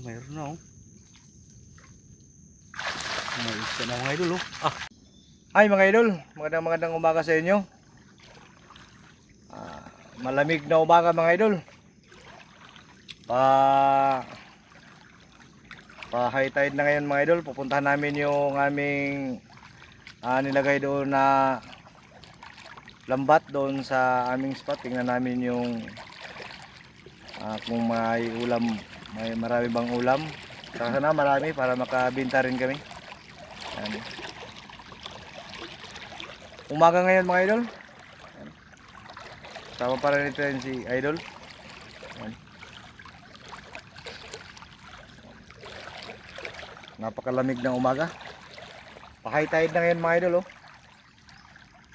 mayroon na oh. May isa na mga idol oh. Hi mga idol, magandang umaga sa inyo. Malamig na umaga mga idol. Pa high tide na ngayon mga idol. Pupuntahan namin yung aming nilagay doon na lambat doon sa aming spot. Tingnan namin yung kung may ulam, may marami bang ulam. Sana marami para makabenta rin kami. Yan. Umaga ngayon mga idol. Yan. Sama pa rin ito si idol. Yan. Napakalamig ng umaga. Pa-high tide na ngayon mga idol oh.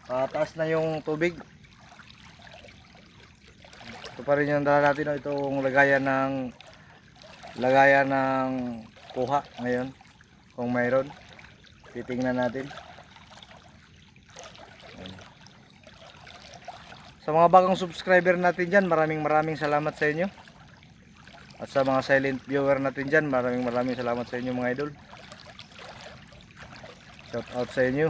Pataas na yung tubig. Ito pa rin yung dala natin oh. Itong lagayan ng kuha ngayon. Kung mayroon, titingnan natin. Sa mga bagong subscriber natin dyan, maraming salamat sa inyo. At sa mga silent viewer natin dyan, maraming salamat sa inyo mga idol. Shout out sa inyo.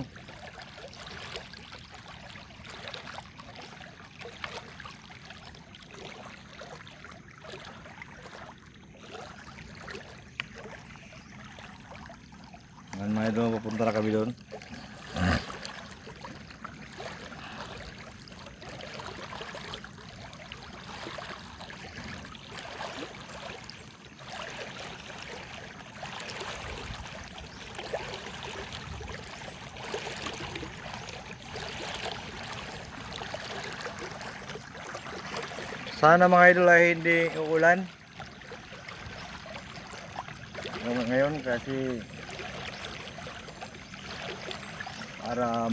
Yan mga idol, papunta na kami doon. Sana mga idol ay hindi uulan ngayon kasi para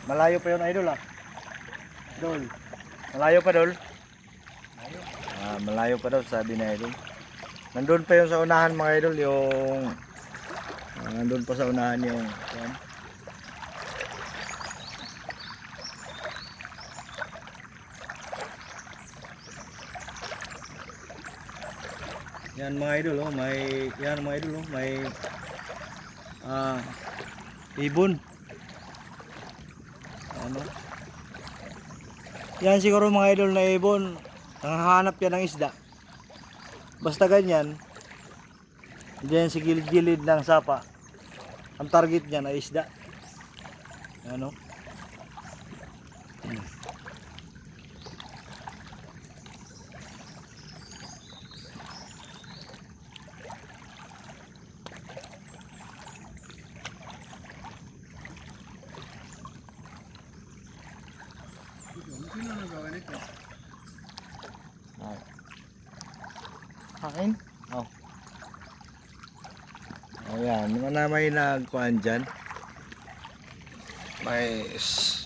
malayo pa yun idol Dol. Malayo pa dol. Malayo pa daw sabi na idol. Nandun pa yung sa unahan mga idol yung nandun pa sa unahan yung yan mga idol oh, may ibon. Ano? Yan siguro mga idol na ibon. Nanghahanap yan ng isda. Basta ganyan. Diyan sa gilid-gilid ng sapa. Ang target niya na isda. Ano? Sino nagawa nito? Kain? Oh. Ayan, may nagkuhan dyan. May,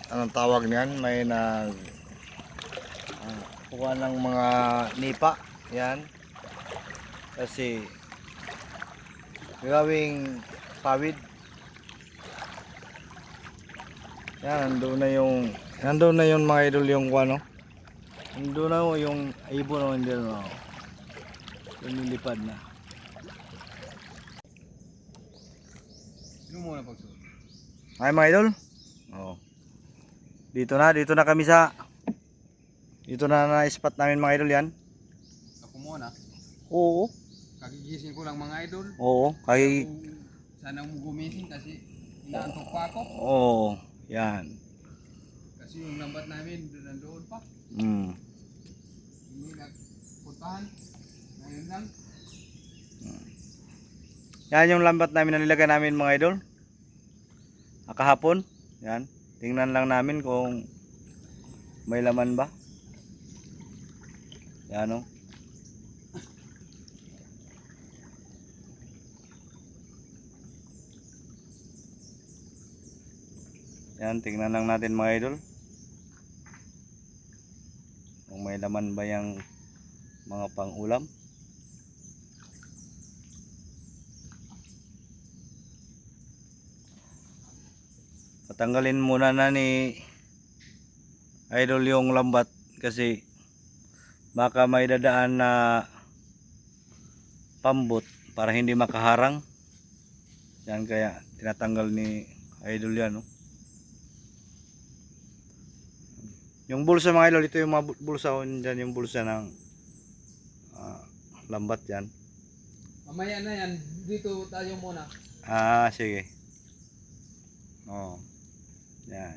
anong tawag niyan? May kuha ng mga nipa. Yan. Kasi, gawing pawid. Yan, nandun na yung mga idol yung ano. Nandun na yung ibon o hindi na. Lumilipad na. Sino muna pagsuot? Ay mga idol. Oh. Dito na kami dito na spot namin mga idol yan. Ako muna. Oo. Kagigising ko lang mga idol. Oo. Sana mo gumising kasi inaantok pa ako. Oo. Yan. Kasi yung lambat namin nandoon pa. Hindi nagpuntahan. Ngayon lang. Yan yung lambat namin na nilagay namin mga idol. Kahapon. Yan. Tingnan lang namin kung may laman ba. Yan o. Yan, tingnan lang natin mga idol. Kung may laman ba yung mga pang-ulam. Patanggalin muna na ni idol yung lambat kasi baka may dadaan na pambot para hindi makaharang. Yan kaya tinatanggal ni idol yan, no? Yung bulsa mga idol, ito yung mga bulsa dyan, yung bulsa ng lambat yan. Mamaya na yan, dito tayo muna. Sige. Oh. Yan.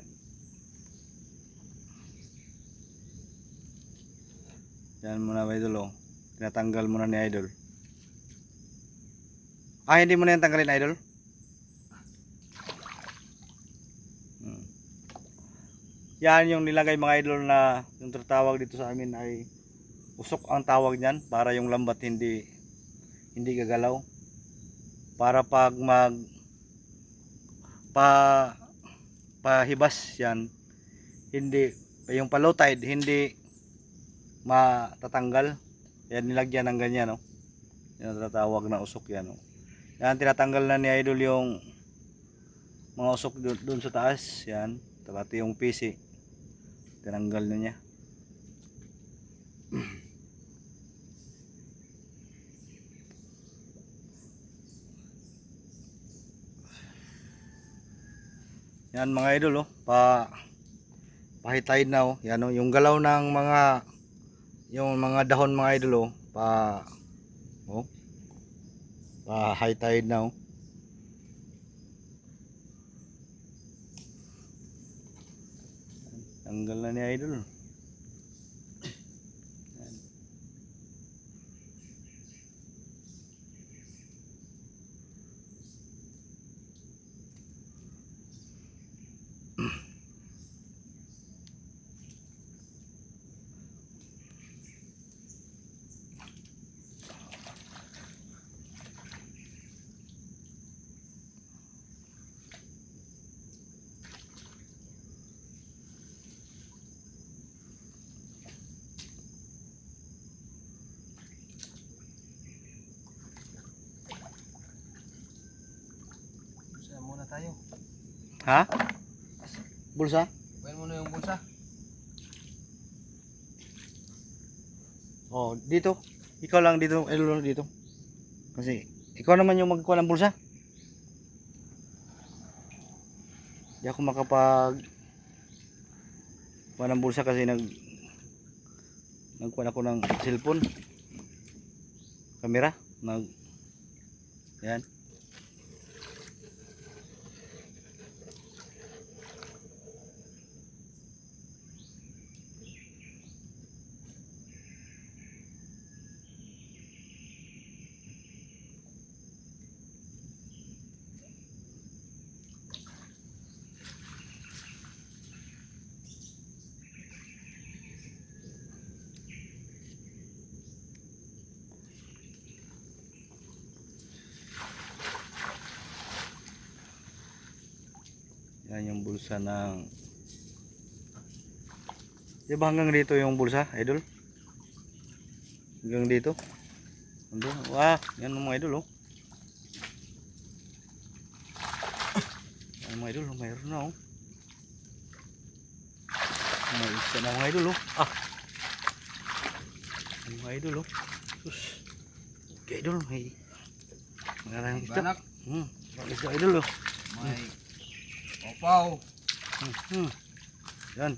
Yan muna idol, oh. Tinatanggal muna ni idol. Hindi mo na yan tanggalin idol. Yan yung nilagay mga idol na yung tatawag dito sa amin ay usok ang tawag niyan para yung lambat hindi gagalaw. Para pag pahibas yan, hindi yung low tide hindi matatanggal. Yan nilagyan ng ganyan, no. Yan ang tatawag na usok yan, no. Yan tinatanggal na ni idol yung mga usok doon sa taas, yan. Pati yung PC tinanggal na niya. Yan mga idol, oh, pahitide na, oh. Yan, oh, yung galaw ng yung mga dahon mga idol, oh, pa high tide na, oh. Tanggal na ni idol. Bulsa muna tayo. Ha? Bulsa? Kuhain mo na yung bulsa. Oh, dito. Ikaw lang dito, idol dito. Kasi ikaw naman yung magkuha ng bulsa. Di ako kuha ng bulsa kasi nagkuha ako ng cellphone. Camera. Yan. Yan yung bulsa ng... Di ba hanggang dito yung bulsa, idol? Hanggang dito. Andun. Wah, yan mga idol, oh. Yan mga idol, mayroon na, oh. May isa na mga idol, oh. Yan mga idol, oh. Sus. Okay, idol, may... Maraming ito. Banak. Isa, idol, oh. May opaw. Yan.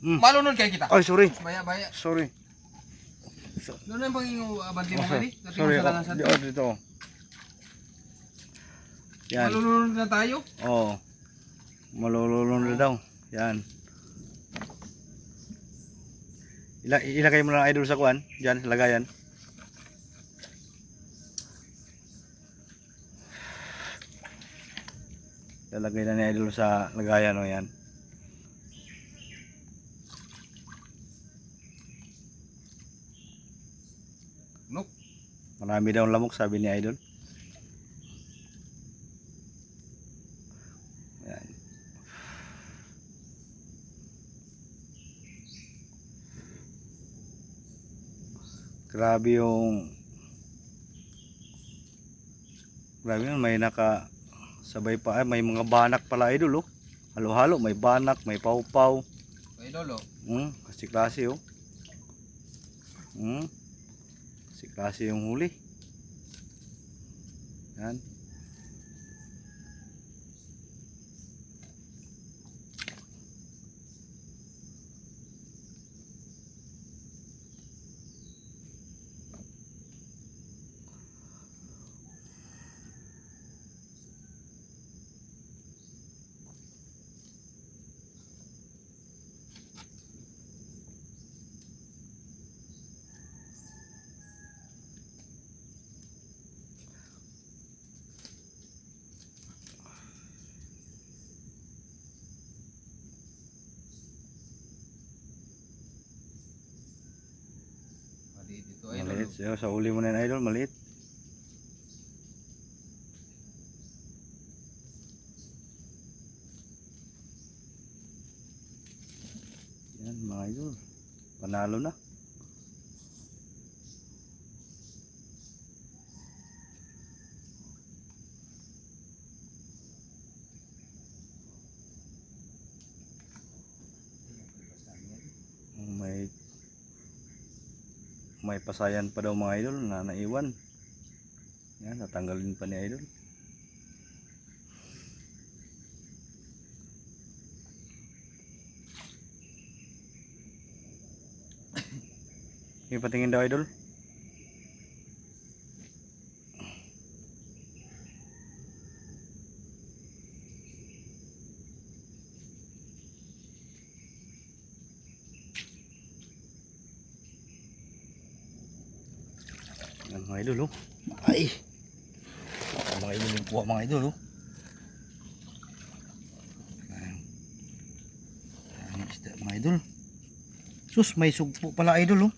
Malunod kayo kita. Ay, sorry. Baya. Sorry. Doon na yung pag-abanti mo kali. Sorry, dito. Yan. Malunod na tayo. Oo. Malulunod na daw. Yan. Ilagay mo lang idol sa kuan. Diyan, lagayan. Lalagay na ni idol sa lagayan, o yan. Nope. Marami daw lamok, sabi ni idol. Yan. Grabe yun, may sabay pa, may mga banak pala idol, oh. Halo-halo, may banak, may pawpaw. idol, oh. Kasi klase oh. Kasi klase yung huli. Yan. Maliit ito, idol. Maliit. Sa uli mo na yan, idol, maliit. Yan mga idol. Panalo na. May pasayan pa daw mga idol na naiwan. Yan, natanggalin pa ni idol. Yung patingin daw idol. Yan mga idol oh. Ay. Mga idol yung kuha mga idol oh. Ayan, isda mga idol. Sus, may sugpo pala idol oh.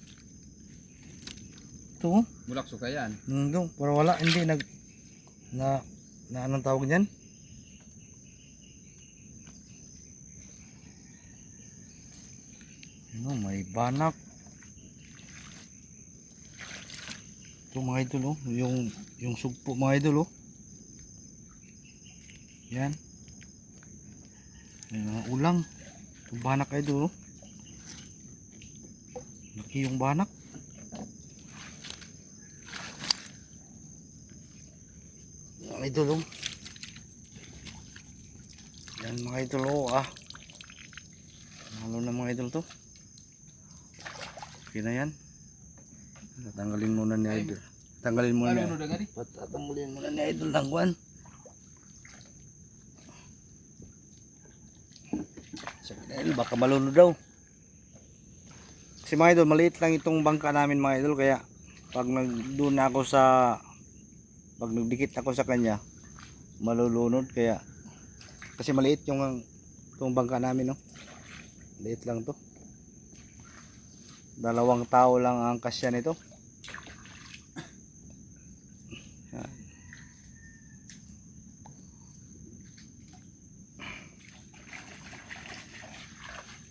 Ito oh. Bulak suka yan. Pero wala, hindi na anong tawag niyan? Ano, may banak. Ito mga idol oh, yung sugpo mga idol oh. Yan. May mga ulang. Yung banak idol oh. Laki yung banak. Mga idol oh. Yan mga idol oh ah. Halo na mga idol to. Okay na yan. Tanggalin muna ni idol. Tanggalin muna ni. Tatanggalin muna ni idol ng guwan. Sabi baka malunod daw. Kasi mga idol, maliit lang itong bangka namin mga idol, kaya pag doon ako sa pag nagdikit ako sa kanya, malulunod, kaya kasi maliit yung itong bangka namin no. Maliit lang to. 2 tao lang ang kasya nito.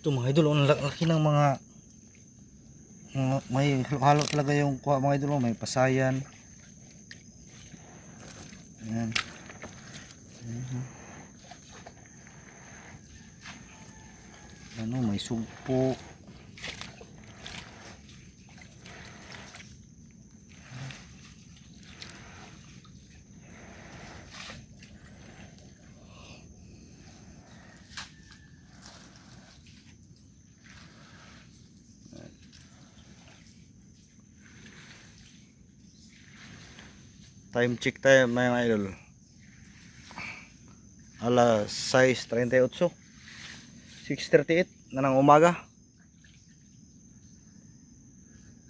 Ito mga idol, ang laki ng mga may halo talaga yung kuha mga idol, may pasayan. Ayan. Ano, may sugpo. Time check tayo mga idol. Alas 6:38. 6:38 na ng umaga.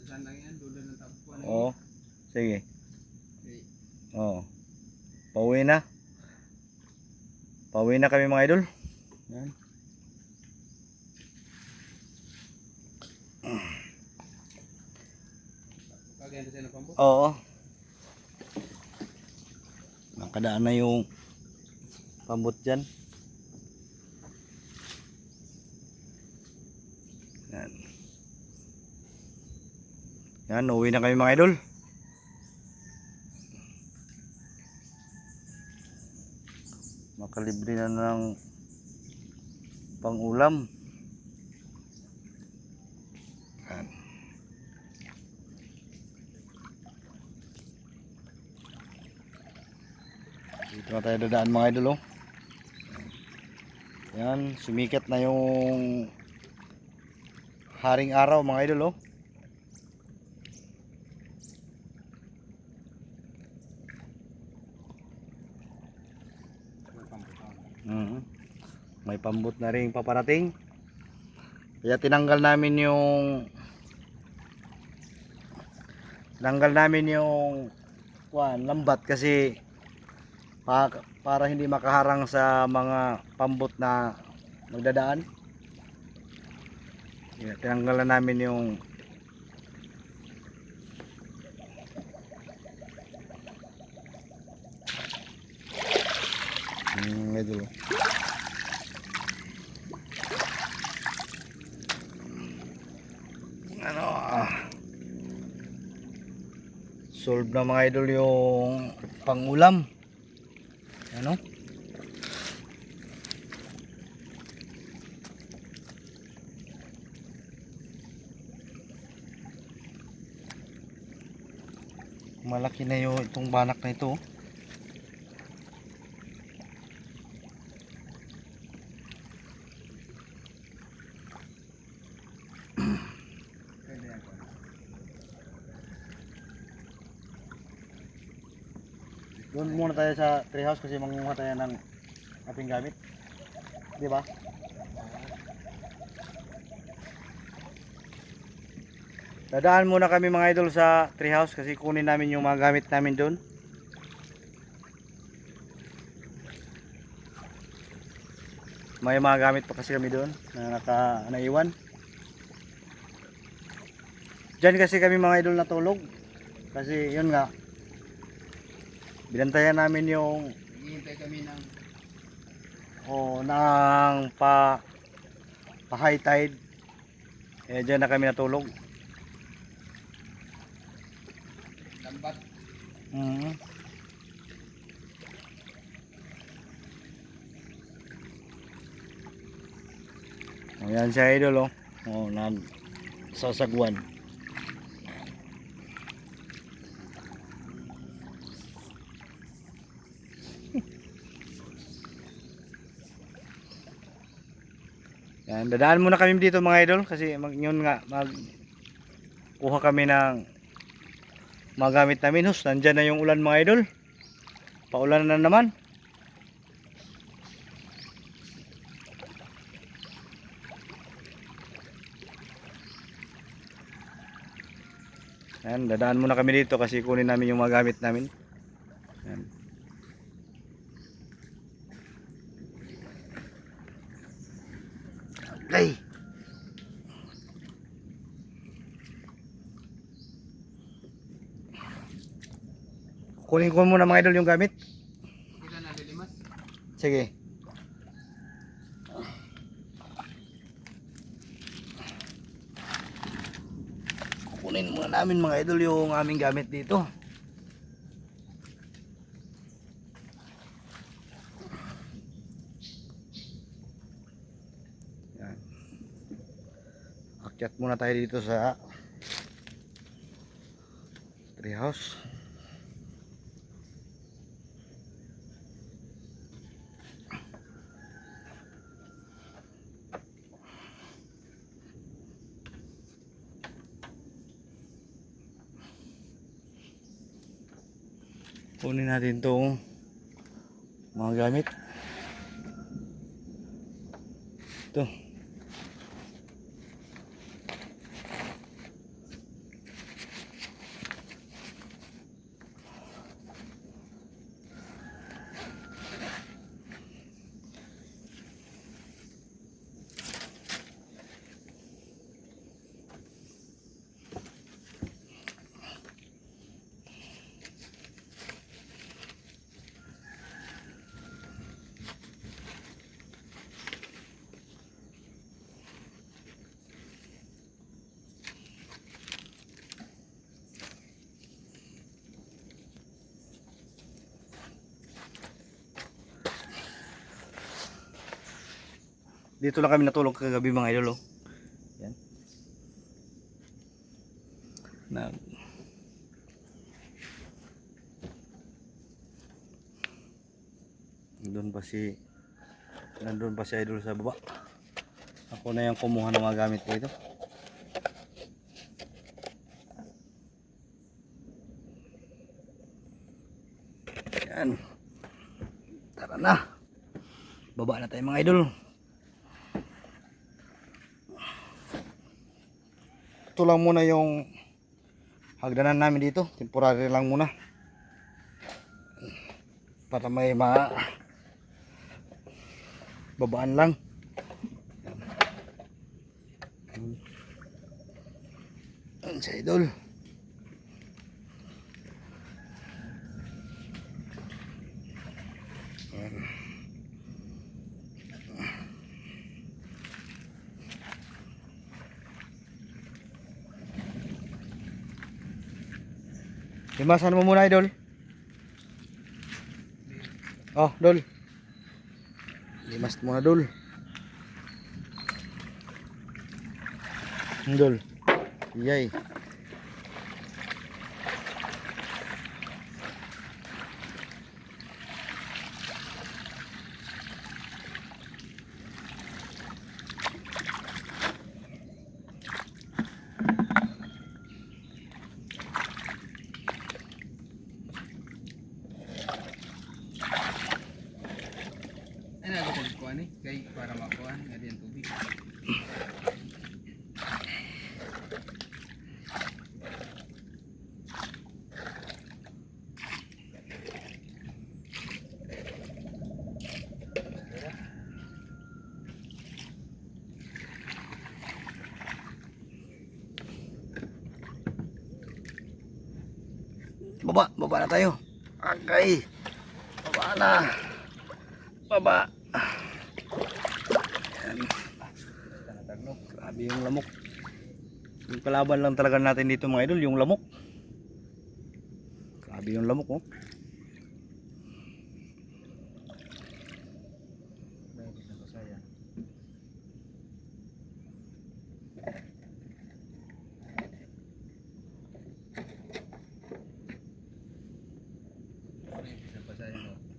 Saan lang yan? Dulo ng tapuan. Oo. Sige. Okay. Oo. Pauwi na. Pauwi na kami mga idol. Yan. Kaganda siya ng pambot. Oo. Nakadaan na yung pambot dyan. Yan. Yan, uwi na kami mga idol. Makalibre na ng pang-ulam. Yan. Dito na tayo dadaan mga idol oh. Yan, sumikat na yung haring araw mga idol oh. Mhm. May pambot na rin paparating. Kaya tinanggal namin yung lambat kasi para hindi makaharang sa mga pambot na magdadaan. Kaya tinanggal na namin yung idol. Solve na mga idol yung pangulam. Ano? Malaki na yung itong banak na ito. Doon muna tayo sa treehouse kasi mangunguha tayo ng ating gamit. Di ba? Dadaan muna kami mga idol sa treehouse kasi kunin namin yung mga gamit namin doon. May mga gamit pa kasi kami doon na naiwan. Diyan kasi kami mga idol natulog. Kasi yun nga, binantayan namin yung Hihintay kami ng pa high tide. Eh diyan na kami natulog. lambat. Mhm. Ayan si idol oh. Oh, nagsasagwan. Yan, dadaan muna kami dito mga idol kasi yun nga kuha kami ng mga gamit namin. Nandyan na yung ulan mga idol. Paulan na naman. Yan, dadaan muna kami dito kasi kunin namin yung mga gamit namin. Yan. Okay. Kunin ko muna mga idol yung gamit. Kita na lilimas. Sige. Kunin muna namin mga idol yung aming gamit dito. Yan. Akyat muna tayo dito sa treehouse. Kunin natin tong mga gamit. Ito. Dito lang kami natulog kagabi mga idol oh. Yan. na nandun pa si idol sa baba. Ako na yung kumuha ng mga gamit ko ito. Yan, tara na, baba na tayo mga idol. Ito lang muna yung hagdanan namin dito, temporary lang muna para may babaan lang. Yan si idol. Limasan mo muna idol. Oh, dol. Limas muna dol. Dol. Yay. Ay nagpagkuan eh. Kay para makuan. Nga diyan tubig. Baba na tayo. Okay. Baba na. Baba. Ayan. Grabe yung lamok. Yung kalaban lang talaga natin dito mga idol, yung lamok. Grabe yung lamok oh.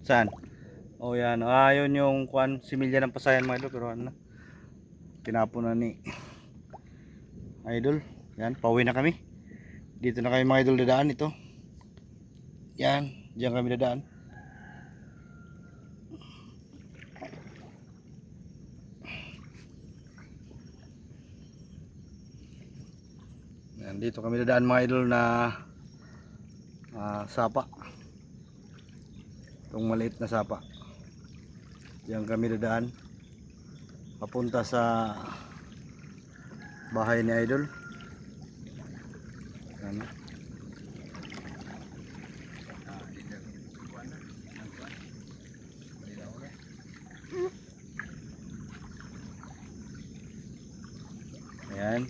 Saan? Oh yan. Ah, yun yung kuan, similya ng pasayan mga idol, pero ano na. Tinapon na ni idol. Yan, pauwi na kami. Dito na kami mga idol dadaan ito. Yan, diyan kami dadaan. Yan, dito kami dadaan mga idol na sapa. Itong maliit na sapa. Diyan kami dadaan papunta sa bahay ni idol. Ano? Ayan.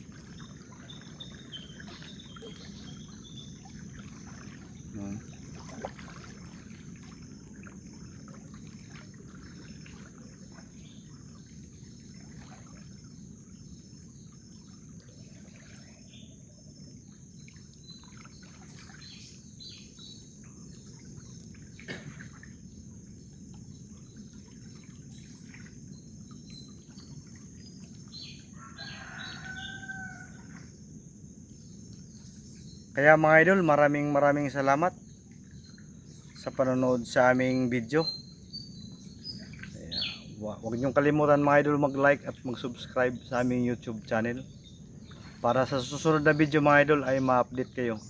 Kaya mga idol, maraming salamat sa panonood sa aming video. Kaya, huwag niyong kalimutan mga idol mag-like at mag-subscribe sa aming YouTube channel para sa susunod na video mga idol ay ma-update kayo.